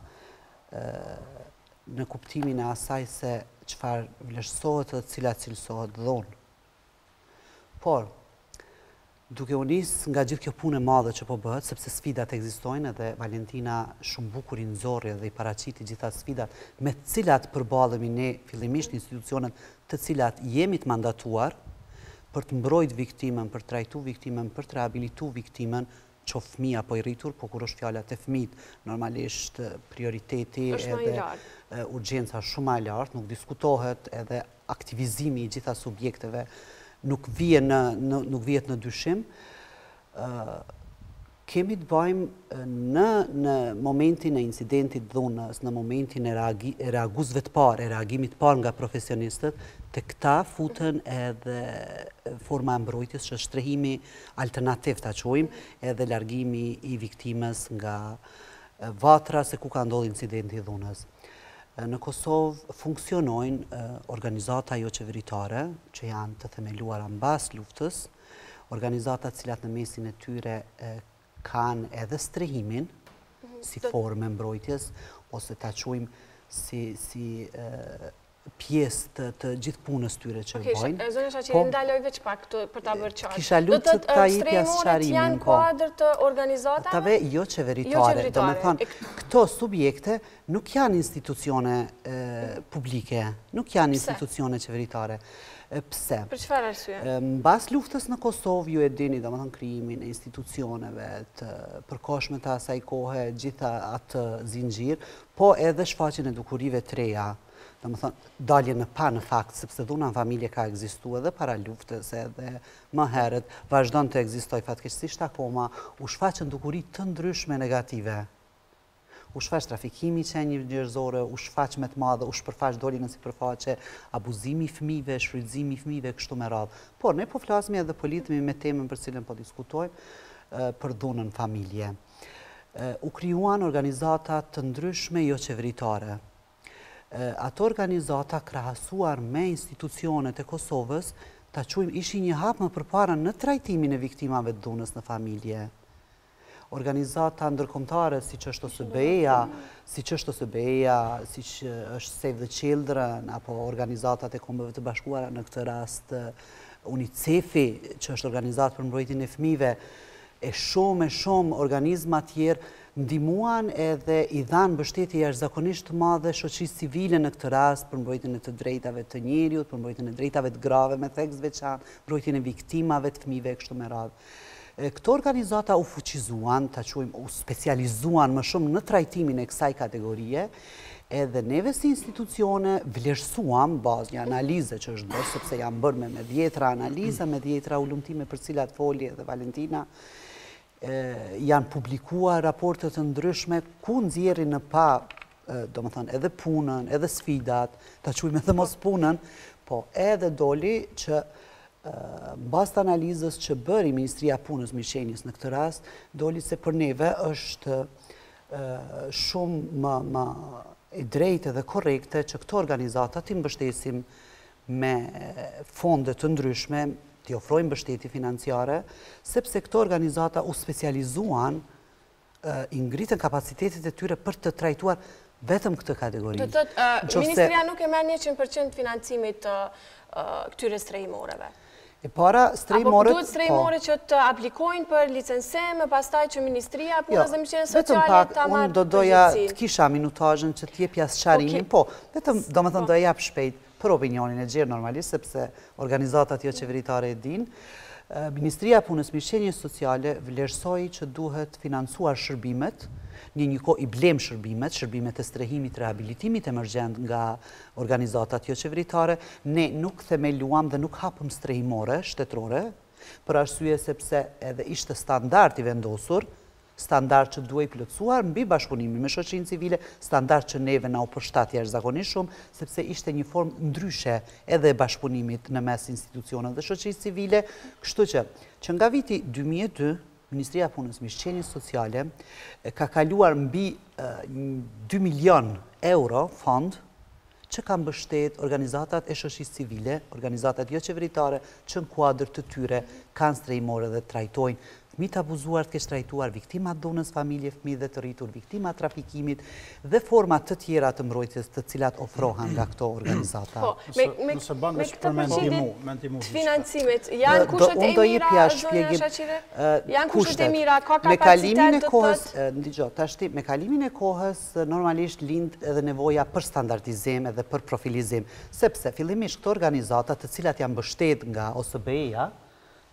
në kuptimin e asaj se çfarë vlerësohet dhe cilat cilësohet dhunë. Por, duke u nisë nga gjithë kjo punë e madhe që po bëhet, sepse sfidat ekzistojnë edhe Valentina shumë bukur i nxorri dhe i paraqiti gjitha sfidat me të cilat përballemi ne fillimisht institucionet të cilat jemi të mandatuar për të mbrojtur viktimën, për të trajtuar viktimën, për të rehabilituar viktimën, qoftë fëmia apo i rritur, po kur është fjala te fëmijët, normalisht prioriteti edhe urgjenca shumë më e lartë, nuk diskutohet, edhe aktivizimi i gjitha subjekteve nuk vihet në dyshim. Kemi të bëjmë në momentin e incidentit Dhunës, në momentin e reaguzve të parë, e reagimit të parë nga profesionistët, të këta futen edhe forma e mbrojtjes, që është strehimi alternativ ta quajmë, edhe largimi i viktimës nga vatra se ku ka ndodhur incidenti i Dhunës. Në Kosovë funksionojnë organizata jo qeveritare, që janë të themeluara mbas luftës, organizata cilat në mesin e tyre kanë edhe strehimin, si formë mbrojtjes, ose ta quajmë si pjesë të gjithë punës tyre që bëjnë. Zonë Shaqiri, ndaloj veç pak për ta bërë qartë. Kisha lutë që ta jepja sqarimin. Janë kuadër të organizatave? Atave jo qeveritare. Do me thonë, këto subjekte nuk janë institucione publike, nuk janë institucione qeveritare. Pse? Për çfarë arsye? Mbas luftës në Kosovë, ju e dini, do me thonë, krijimin e institucioneve të përkohshme të asaj kohe, gjitha atë zinxhir, po edhe shfaqjen e dukurive të reja. Do më thonë, dalje në pa në fakt, sepse dhuna në familje ka ekzistu edhe para luftës, edhe më herët, vazhdon të ekzistoj fatkeqësisht akoma, u shfaqen dukuri të ndryshme negative. U shfaq trafikimi qenjeve njerëzore, u shfaq me të madhe, u shpërfaq doli në sipërfaqe, abuzimi i fëmijëve, shfrytëzimi i fëmijëve, kështu me radhë. Por ne po flasmi edhe politemi me temën për cilën po diskutojmë, për dhunën familje. U krijuan organizata të ndryshme jo qeveritare. Ato organizata krahasuar me institucionet e Kosovës, ta quajmë ishin një hap më përpara në trajtimin e viktimave të dhunës në familje. Organizata ndërkombëtare siç është OSBE-ja, siç është Save the Children, apo organizatat e Kombëve të Bashkuara, në këtë rast UNICEF-i, që është organizatë për mbrojtjen e fëmijëve, e shumë organizma tjerë ndihmuan edhe i dhanë mbështetje jashtëzakonisht të madhe shoqërisë civile në këtë rast për mbrojtjen e të drejtave të njerëzit, për mbrojtjen e drejtave të grave me theks veçantë, mbrojtjen e viktimave të fëmijëve kështu me radhë. Këto organizata u fuqizuan, ta quajmë, u specializuan më shumë në trajtimin e kësaj kategorie, edhe neve si institucione vlerësuam bazë një analize që është bërë, sepse janë bërë me dhjetra analiza, me dhjetra ulumtime për cilat foli edhe Valentina, janë publikuar raportet të ndryshme ku nxjerrin në pa, do më thënë, edhe punën, edhe sfidat, ta quajmë edhe mos punën, po edhe doli që mbas të analizës që bëri Ministria e Punës Mirëqenies në këtë rast, doli se për neve është shumë më e drejtë dhe korrekte që këto organizata t'i mbështesim me fonde të ndryshme, t'i ofrojnë mbështetje financiare, sepse këto organizata u specializuan, i ngritën kapacitetet e tyre për të trajtuar vetëm këtë kategori. Do të thotë, Ministria nuk e merr 100% financimit të këtyre strehimoreve. E para, strehimorët... Apo duhet strehimore që të aplikojnë për licencim, pastaj që Ministria e Punës dhe Mirëqenies Sociale ta marrë unë do doja të kisha minutazhin që t'jepja sqarimin, po, vetëm do me thënë do jap shpejt për opinionin e gjerë normalisht, sepse organizatat jo qeveritare e din. Ministria e Punës Mirëqenies Sociale vlerësoi që duhet financuar shërbimet, një kohë i blem shërbimet e strehimit, rehabilitimit emergjent nga organizatat jo qeveritare. Ne nuk themeluam dhe nuk hapëm strehimore shtetërore, për arsye sepse edhe ishte standard i vendosur, standard që duhej plotësuar mbi bashkëpunimin me shoqërinë civile, standard që neve na u përshtat jashtëzakonisht shumë, sepse ishte një formë ndryshe edhe e bashkëpunimit në mes institucioneve dhe shoqërisë civile, kështu që nga viti 2002 Ministria e Punës Mirëqenies Sociale ka kaluar mbi 2 milion euro fond që kanë mbështet organizatat e shoqërisë civile, organizatat jo qeveritare që në kuadër të tyre kanë strehimore dhe trajtojnë fëmijë të abuzuar, të keq trajtuar, viktimat dhunës, familje, fëmijë dhe të rritur, viktimat trafikimit dhe forma të tjera të mbrojtjes të cilat ofrohen nga këto organizata. Nëse banë me shpërmendimu të financimit, janë kushtet e mira, zonja Shaqire? Janë kushtet e mira, ka kapacitet të tëtë? Ndigjo, tashti, me kalimin e kohës, normalisht lind edhe nevoja për standardizim edhe për profilizim, sepse fillimisht këto organizata të cilat janë mbështet nga OSBE-ja,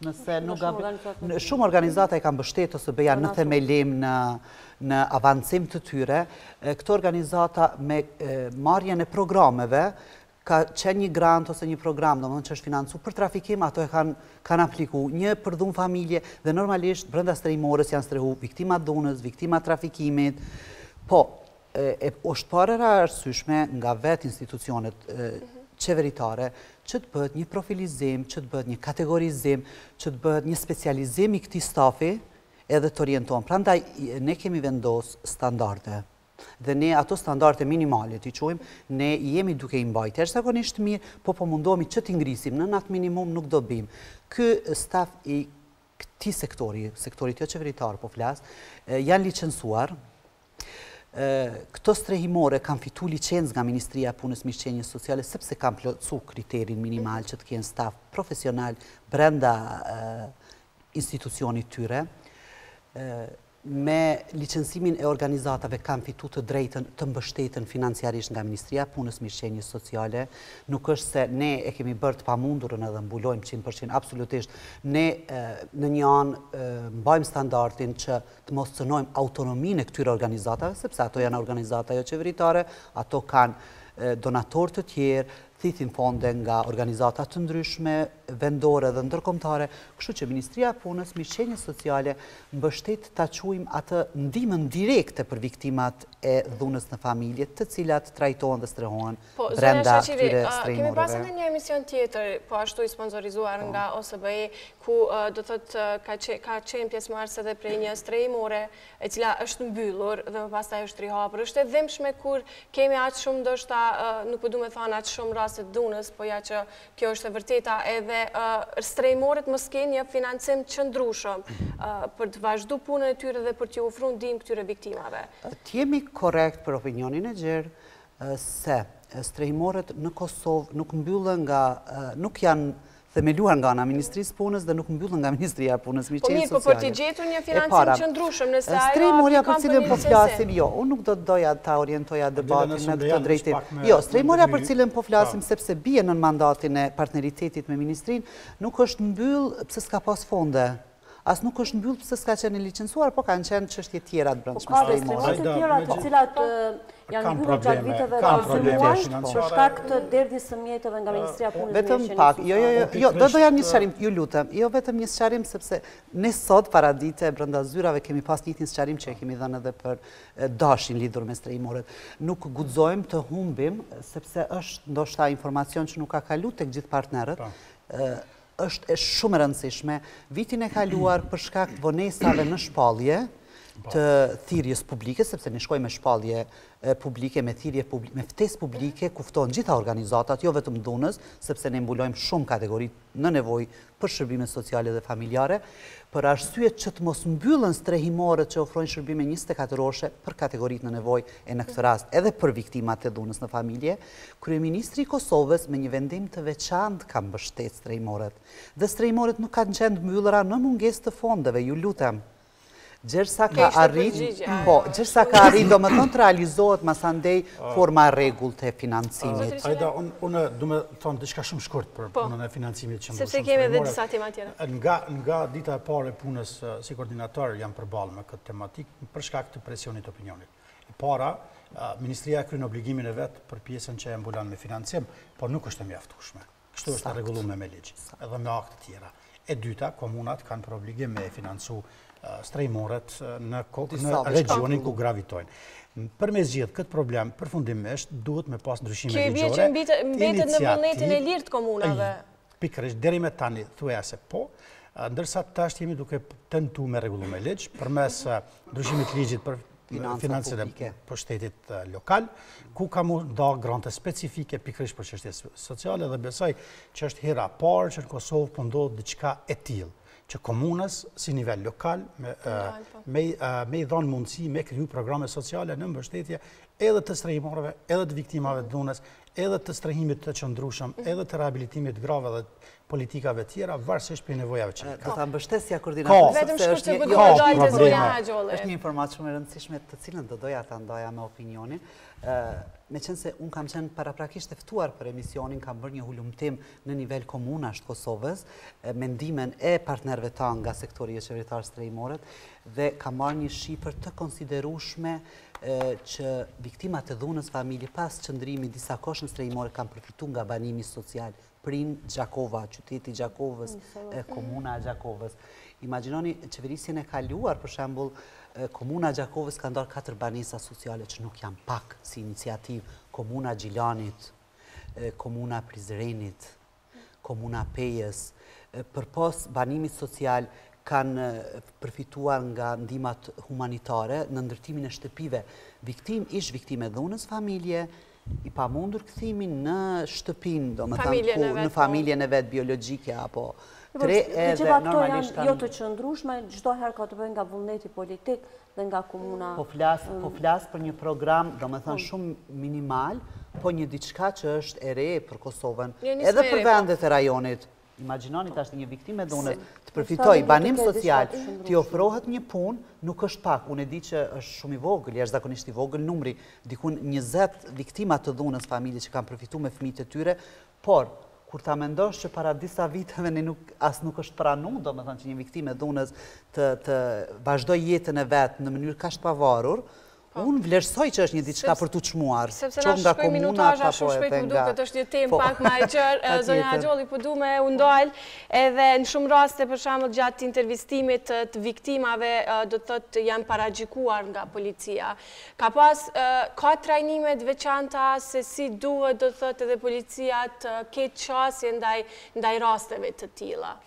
nëse nuk shumë organizata e kanë mbështet OSBE-ja në themelim, në avancim të tyre, këto organizata me marrjen e programeve ka qenë një grant ose një program, domethënë që është financu për trafikim, ato e kanë apliku një për dhunë familje dhe normalisht brenda strehimores janë strehu viktimat dhunës, viktimat trafikimit, po është parë arsyeshme nga vetë institucionet qeveritare që të bëhet një profilizim, që të bëhet një kategorizim, që të bëhet një specializim i këtij stafi edhe të orientohen. Prandaj ne kemi vendos standarde. Dhe ne ato standarde minimale t'i quajmë, ne jemi duke i mbajtur jashtëzakonisht mirë, po mundohemi që t'i ngrisim në atë minimum nuk do bim. Ky staf i këtij sektorit jo qeveritar po flas, janë licencuar. Këto strehimore kanë fitu licencë nga Ministria e Punës Mirëqenies Sociale sepse kanë plotësu kriterin minimal që të kenë staf profesional brenda institucionit tyre. Me licencimin e organizatave kanë fitu të drejtën të mbështetën financiarisht nga Ministria e Punës Mirëqenies Sociale. Nuk është se ne e kemi bërë të pamundurën edhe mbulojmë 100%, absolutisht. Ne në një anë mbajmë standardin që të mos cënojmë autonominë e këtyre organizatave, sepse ato janë organizata jo qeveritare, ato kanë donatorë të tjerë, thithin fonde nga organizata të ndryshme, vendore dhe ndërkombëtare, kështu që Ministria e Punës Mirëqenies Sociale mbështet ta quajmë atë ndihmën direkte për viktimat e dhunës në familje, të cilat trajtohen dhe strehohen brenda këtyre strehimoreve. Kemi pasur në një emision tjetër, po ashtu i sponsorizuar nga OSBE, ku do thotë ka qenë pjesëmarrëse edhe prej një strehimore e cila është mbyllur dhe më pastaj është rihapur. Është e dhimbshme kur kemi aq shumë ndoshta nuk po duam të thonë aq shumë raste të dhunës, po ja që kjo është e vërteta edhe strehimorët mos kenë një financim qëndrueshëm për të vazhduar punën e tyre dhe për t'u ofruar ndihmë këtyre viktimave. Të jemi korrekt për opinionin e gjerë se strehimorët në Kosovë nuk mbyllen nuk janë themeluar nga ana Ministrisë së Punës dhe nuk mbyllen nga Ministria e Punës Mirëqenies Sociale. Po për të gjetur një financim qëndrueshëm nëse ajo strehimorja për cilën po flasim, jo, unë nuk do të doja ta orientoja debatin në këtë drejtim. Jo, strehimorja për cilën po flasim sepse bie në mandatin e partneritetit me ministrinë, nuk është mbyll pse s'ka pas fonde. As nuk është mbyll pse s'ka qenë licencuar, po kanë qenë çështje tjera të brendshme strehimore. Të tjera të cilat janë mbyllur gjatë viteve të kaluara për shkak të derdhjes së mjeteve nga Ministria e Punës Vetëm pak, jo, do doja një sqarim, ju lutem, jo vetëm një sqarim sepse ne sot paradite brenda zyrave kemi pas një sqarim që e kemi dhënë edhe për dashin lidhur me strehimorët. Nuk guxojmë të humbim sepse është ndoshta informacion që nuk ka kaluar tek gjithë partnerët. Është shumë e rëndësishme. Vitin e kaluar për shkak të vonesave në shpallje të thirrjes publike, sepse ne shkojmë me shpallje publike, me thirrje publike, me ftesë publike, kuftohen gjitha organizatat, jo vetëm dhunës, sepse ne mbulojmë shumë kategori në nevojë për shërbime sociale dhe familjare, për arsye që të mos mbyllen strehimorët që ofrojnë shërbime 24 orëshe për kategoritë në nevojë e në këtë rast edhe për viktimat e dhunës në familje, kryeministri i Kosovës me një vendim të veçantë ka mbështetur strehimorët. Dhe strehimorët nuk kanë qenë mbyllura në mungesë të fondeve, ju lutem. Gjersa ka arrit, do më thonë të realizohet masandej forma rregullt e financimit. Ajda, unë du me thonë diçka shumë shkurt për punën e financimit që më sepse kemi edhe disa tema tjera. Nga dita e parë e punës si koordinator jam përballë me këtë tematik për shkak të presionit opinionit. E para, Ministria kryen obligimin e vet për pjesën që e mbulon me financim, por nuk është e mjaftueshme. Kështu është rregulluar me ligj, edhe me akte tjera. E dyta, komunat kanë për obligim me financu strehimorët në regionin ku gravitojnë. Përmes gjithë këtë problem, përfundimisht, duhet me pas ndryshime ligjore. Kjo bie që mbetet në vullnetin e lirë të komunave. Pikërisht, deri me tani thuajse po, ndërsa tash jemi duke tentu me rregullu me ligj, përmes ndryshimit ligjit për financën e pushtetit lokal, ku ka mu nda grante specifike pikërisht për çështje sociale dhe besoj që është hera parë që në Kosovë po ndodh diçka e tillë, që komunës si nivel lokal me i dhanë mundësi me kriju programe sociale në mbështetje edhe të strehimorëve, edhe të viktimave të dhunës, edhe të strehimit të qëndrueshëm, edhe të rehabilitimit grave dhe politikave tjera, varësisht për nevojave që ka. Do ta mbështesja koordinatorët. Vetëm shkurtë që do të zonja Haxholli. Është një informatë shumë e rëndësishme të cilën do doja ta ndaja me opinionin. Meqense unë kam qenë paraprakisht e ftuar për emisionin, kam bërë një hulumtim në nivel komunash të Kosovës, mendimin e partnerëve tanë nga sektori i qeveritar strehimorët dhe kam marrë një shifër të konsiderueshme që viktimat e dhunës familje pas qëndrimit disa kohësh në strehimore kanë përfituar nga banimi social. Prin Gjakova, qyteti Gjakovës, komuna Gjakovës. Imagjinoni qeverisjen e kaluar, për shembull, komuna Gjakovës ka ndarë 4 banesa sociale që nuk janë pak si iniciativë, komuna Gjilanit, komuna Prizrenit, komuna Pejës, përpos banimit social kanë përfituar nga ndihmat humanitare në ndërtimin e shtëpive. Ish viktime dhunës familje, i pamundur kthimin në shtëpinë, domethënë në familjen e vet biologjike apo tre edhe normalisht janë jo të qëndrueshme, çdo herë ka të bëjë nga vullneti politik dhe nga komuna. Po flas për një program, domethënë shumë minimal, po një diçka që është e re për Kosovën, edhe për vendet e rajonit. Imagjinoni tash një viktime dhunës të përfitoj banim social, t'i ofrohet një punë, nuk është pak. Unë e di që është shumë i vogël, jashtëzakonisht i vogël numri, dikun 20 viktima të dhunës familje që kanë përfituar me fëmijët e tyre, por kur ta mendosh që para disa viteve nuk është pranuar, domethënë që një viktime dhunës të vazhdoj jetën e vet në mënyrë kaq të pavarur, unë vlerësoj që është një diçka për t'u çmuar. Sepse na shkoj minutazha shumë shpejt, më duket është një temë pak më e gjerë. Zonja Haxholli, po du me u ndal edhe në shumë raste, për shembull gjatë intervistimit të viktimave, do të thotë janë paragjikuar nga policia. Ka trajnime të veçanta se si duhet, do të thotë, edhe policia të ketë qasje ndaj rasteve të tilla.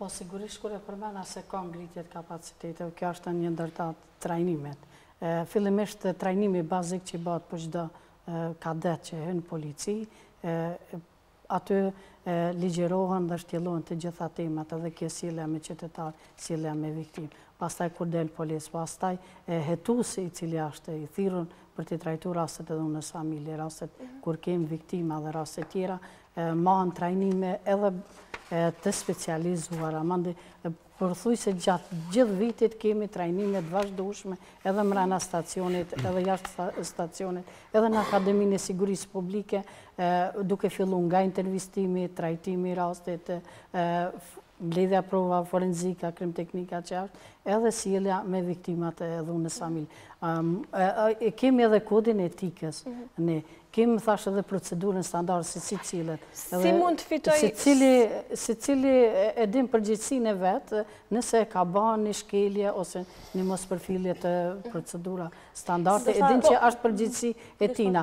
Po sigurisht kur e përmenda se ka ngritje të kapacitetit, kjo është një ndër trajnimet. Fillimisht trajnimi bazik që i bëhet për çdo kadet që hyn polici, aty ligjërohen dhe shtjellohen të gjitha temat, edhe kjo sjellja me qytetar, sjellja me viktimë. Pastaj kur del policë, pastaj hetuesi i cili është i thirrur për të trajtuar rastet e dhunës familje, rastet kur kemi viktima dhe raste tjera, marrin trajnime edhe të specializuara. Përthuajse gjatë gjithë vitit kemi trajnime të vazhdueshme edhe brenda stacionit, edhe jashtë stacionit, edhe në Akademinë e Sigurisë Publike, duke filluar nga intervistimi, trajtimi i rastit, mbledhja prova forenzika, krimteknika që është, edhe sjellja me viktimat e dhunës familje. Kemi edhe kodin e etikës, ne kemi thashë edhe procedurën standard se si cilët. Si mund të fitoj? Se cili e din përgjegjësinë e vetë, nëse ka bën një shkelje ose një mospërfillje të procedura standarde, e din që është përgjegjësi e tina.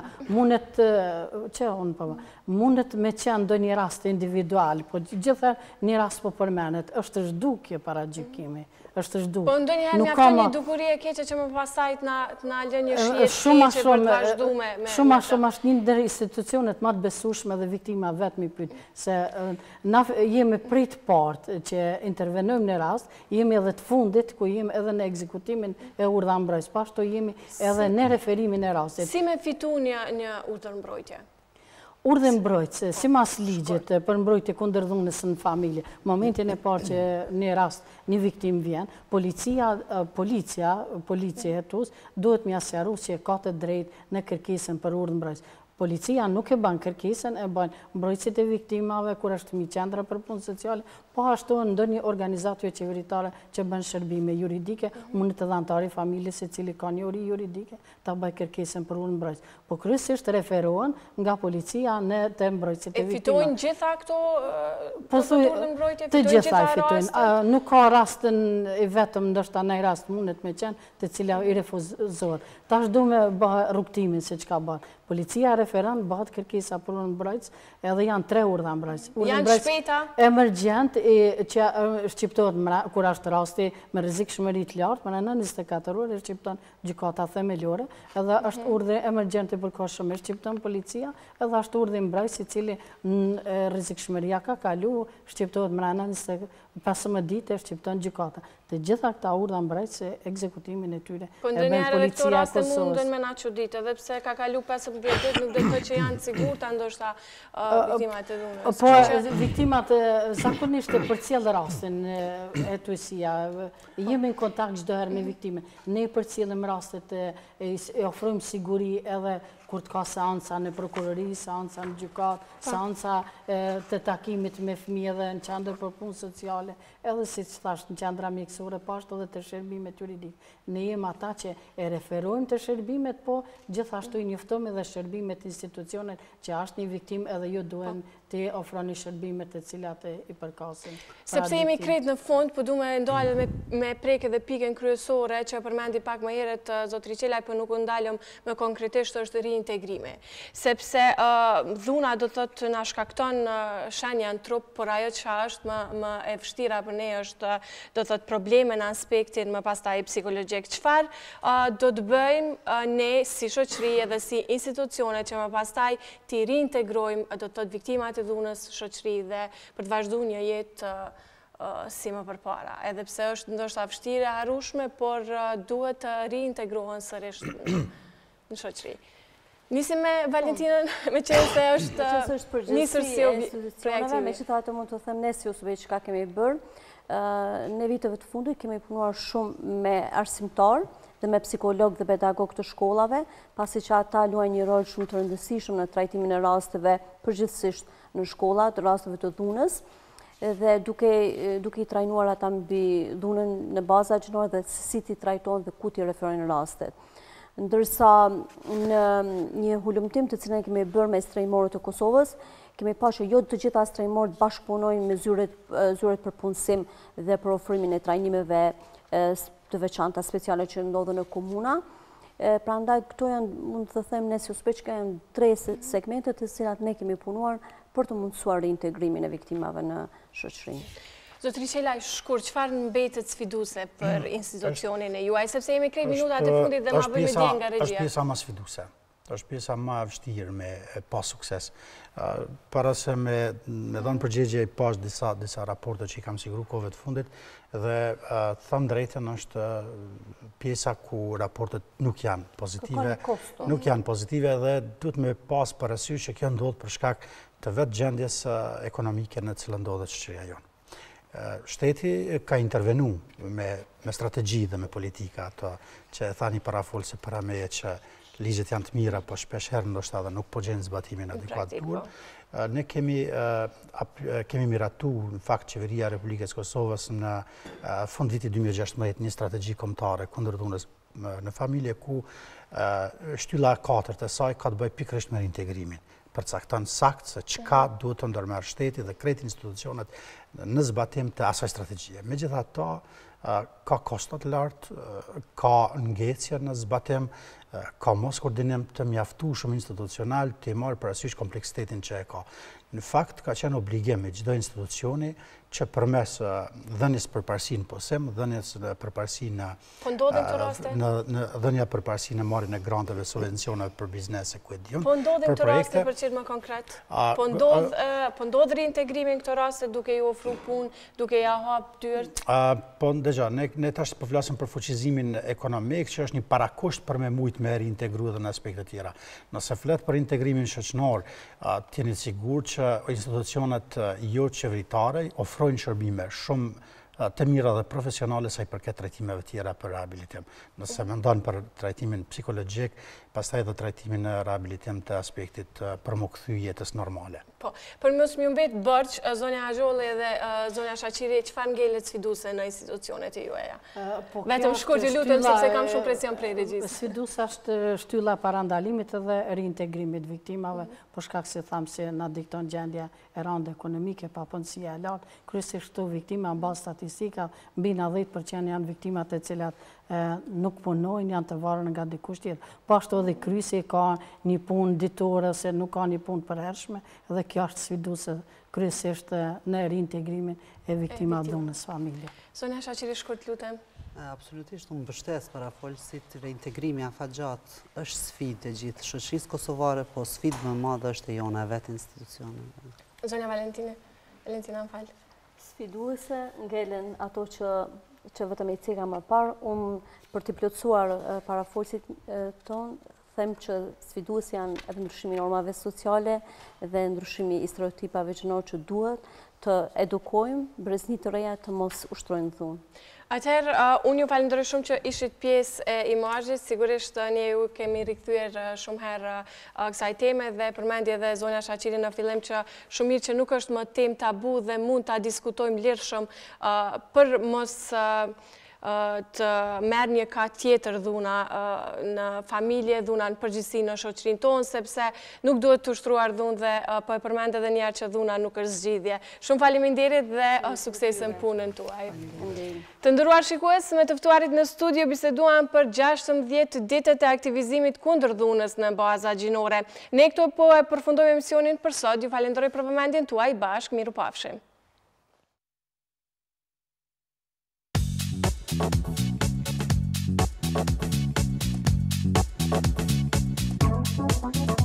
Mundet me qenë ndonjë rast individual, po gjithë një rast po përmenet, është zhdukje para gjykimi. Po ndonjëherë mjafton një dukuri e keqe që më pasaj na lën një shihet keqe për të vazhduar me Shumë është një ndër institucionet më të besueshme dhe viktima vetëm i pyet se na jemi prit partë që intervenojmë në rast, jemi edhe të fundit ku jemi edhe në ekzekutimin e urdhërmbrojtjes, pashtu jemi edhe në referimin e rastit. Si me fitu një urdhërmbrojtje? Urdhërmbrojtës, sipas ligjit për mbrojtje kundër dhunës në familje, momentin e parë që në rast një viktim vjen, policia hetues duhet më sqaruar se ka të drejtë në kërkesën për urdhërmbrojtës. Policia nuk e bën kërkesën, e bën mbrojtësit e viktimave kur është mi qendra për punë sociale, po ashtu ndonjë organizatë qeveritare që bën shërbime juridike, mund të dhënëtari familjes i cili ka një uri juridike, ta bëj kërkesën për urdhërmbrojtje. Po kryesisht referohen nga policia në të mbrojtësit e viktimave. E fitojnë gjitha këto urdhërmbrojtje? Të gjitha e fitojnë. Nuk ka rastën i vetëm, ndoshta në rast mundet me qenë të cila i refuzohet. Tash du me bë rrugtimin se çka bën. Policia referent bëhet kërkesa për urdhër mbrojtës, edhe janë 3 urdhra mbrojtës. Janë shpejta? Emergjent, që shqiptohet kur është rasti me rrezikshmëri të lartë, më në 24 orë shqipton gjykata themelore, edhe është urdhri emergjent i përkohshëm shqipton policia, edhe është urdhri mbrojtës i cili rrezikshmëria ka kalu, shqiptohet më në 15 ditë shqipton gjykata. Të gjitha këta urdhra mbrojtëse ekzekutimin e tyre po ndonjëherë këto raste munden me na çuditë, edhe pse ka kalu 15 ditë nuk do të thotë që janë sigurta ndoshta viktimat e dhunës. Po viktimat zakonisht e përcjell rastin e tuajësia. Jemi në kontakt çdo herë me viktimin. Ne përcjellim rastet e ofrojmë siguri edhe kur të ka seanca në prokurori, seanca në gjykat, seanca të takimit me fëmijë dhe në qendër për punë sociale, edhe si që thashtë në qendra mjekësore, pashtë edhe të shërbimet juridike. Ne jemi ata që e referojmë të shërbimet, po gjithashtu i njoftojmë edhe shërbimet institucionet që është një viktim edhe ju duen të ofroni shërbimet e cilat i përkasin. Sepse jemi krejt në fond, po du me ndalë me preke dhe pikën kryesore që përmendi pak më herët zotri Qelaj, po nuk ndalëm me konkretisht është reintegrime. Sepse dhuna do të të nashkakton shenja në trup, por ajo që është më e vështira për ne është do të të probleme në aspektin më pastaj psikologjik. Qëfar do të bëjmë ne si shoqëri edhe si institucione që më pastaj të reintegrojmë do të të viktimat e dhunës shoqëri dhe për të vazhdu një jetë si më përpara. Edhe pse është ndoshta vështirë e harueshme, por duhet të reintegrohen sërish në shoqëri. Nisim me Valentinën, me qenë se është nisër si projekti. Me që të mund të them ne si usube që ka kemi bërë, në viteve të fundit kemi punuar shumë me arsimtar dhe me psikolog dhe pedagog të shkollave, pasi që ata luajnë një rol shumë të rëndësishëm në trajtimin e rasteve përgjithsisht në shkollat, rasteve të dhunës, dhe duke i trajnuar ata mbi dhunën në baza gjinore dhe si ti trajtojnë dhe ku ti referojnë rastet. Ndërsa në një hulumtim të cilën kemi bërë me strejmorët të Kosovës, kemi pa që jo të gjitha strejmorët bashkëpunojnë me zyret për punësim dhe për ofrimin e trajnimeve të veçanta speciale që ndodhen në komuna. Prandaj këto janë, mund të them ne si uspeq, që janë 3 segmentet të cilat ne kemi punuar për të mundësuar reintegrimin e viktimave në shoqëri. Zotri Qelaj, shkur, qëfar në mbetet sfiduse për institucionin e juaj, sepse jemi krejt minutat e fundit dhe ma bëjmë dje nga regjia. është pjesa ma sfiduse, është pjesa ma vështirë me pas sukses. Para se me dhënë përgjegje i pas disa raporte që i kam siguru kove të fundit, dhe thëmë drejten është pjesa ku raportet nuk janë pozitive, dhe duhet me pas parasysh që kjo ndodhë për shkak të vetë gjendjes ekonomike në cilë ndodhët shoqëria jonë. Shteti ka intervenu me strategji dhe me politika, ato që e thani parafolë se para meje që ligjet janë të mira, po shpesh herë ndoshta dhe nuk po gjenë zbatimin adekuat dur. Ne kemi miratu, në fakt, Qeveria Republikës Kosovës në fund viti 2016 një strategji kombëtare kundër dhunës në familje, ku shtylla 4 e saj ka të bëjë pikërisht me reintegrimin. Përcakton sakt se çka duhet të ndërmerr shteti dhe krejt institucionet në zbatim të asaj strategjie. Megjithatë, ka kosto të lartë, ka ngecje në zbatim, ka mos koordinim të mjaftueshëm institucional të marrë parasysh kompleksitetin që e ka. Në fakt, ka qenë obligim me çdo institucioni që përmes dhënies përparësi në posim, dhënies përparësi në dhënia përparësi në marrjen e granteve, subvencioneve për biznese ku e diun. Po ndodhin këto raste për çfarë më konkret? Po ndodh reintegrimi në këto raste duke ju ofruar punë, duke ja hap dyert? Po ndëgja, ne tash po flasim për fuqizimin ekonomik, që është një parakusht për me mujt me reintegruar dhe në aspekte tjera. Nëse flet për integrimin shoqëror, t'jeni sigurt që institucionet jo qeveritare ofrojnë shërbime shumë të mira dhe profesionale sa i përket trajtimeve tjera për rehabilitim. Nëse mendon për trajtimin psikologjik, pastaj edhe trajtimin e rehabilitim të aspektit për më kthy jetës normale. Po, për mos më mbet Borç, zonja Azholli dhe zonja Shaqiri, çfarë ngelet sfiduse në institucionet e juaja? Vetëm shkurt, ju lutem, sepse kam shumë presion prej regjisë. Sfidusa është shtylla parandalimit dhe reintegrimit viktimave, për shkak se tham se na dikton gjendja e rëndë ekonomike, papunësia e lartë, kryesisht këto viktima në bazë statistika, mbi 90% janë viktimat e cilat nuk punojnë, janë të varën nga dikush tjetër. Po ashtu edhe kryesi ka një punë ditore, se nuk ka një punë përhershme, edhe kjo është sfiduese kryesisht në reintegrimin e viktimave të dhunës familje. Sonja Shaqiri, shkurt lutem. Absolutisht, unë mbështes para folësit, reintegrimi afatgjat është sfidë e gjithë shoqërisë kosovare, po sfidë më madhe është e jona vetë institucioneve. Zonja Valentina, më falë. Sfiduese ngelen ato që vetëm e cika më parë, unë për t'i plotësuar para folësit tonë, them që sfidues janë edhe ndryshimi normave sociale dhe ndryshimi i stereotipave gjinore që duhet të edukojmë brezni të reja të mos ushtrojnë dhunë. Atëherë, unë ju falenderoj shumë që ishit pjesë e Imazhit, sigurisht një ju kemi rikthyer shumë herë kësaj teme dhe përmendje dhe zonja Shaqiri në fillim që shumë mirë që nuk është më temë tabu dhe mund ta diskutojmë lirshëm për mos të merë një ka tjetër dhuna në familje, dhuna në përgjithësi në shoqërinë tonë, sepse nuk duhet të ushtruar dhunë dhe po e përmend edhe njëherë që dhuna nuk është zgjidhje. Shumë faleminderit dhe suksese në punën tuaj. Të nderuar shikues, me të ftuarit në studio biseduam për 16 ditët e aktivizimit kundër dhunës në Baza Gjinore. Ne këto po e përfundojmë emisionin për sot. Ju falenderoj për vëmendjen tuaj, bashkë mirupafshim. Thank you.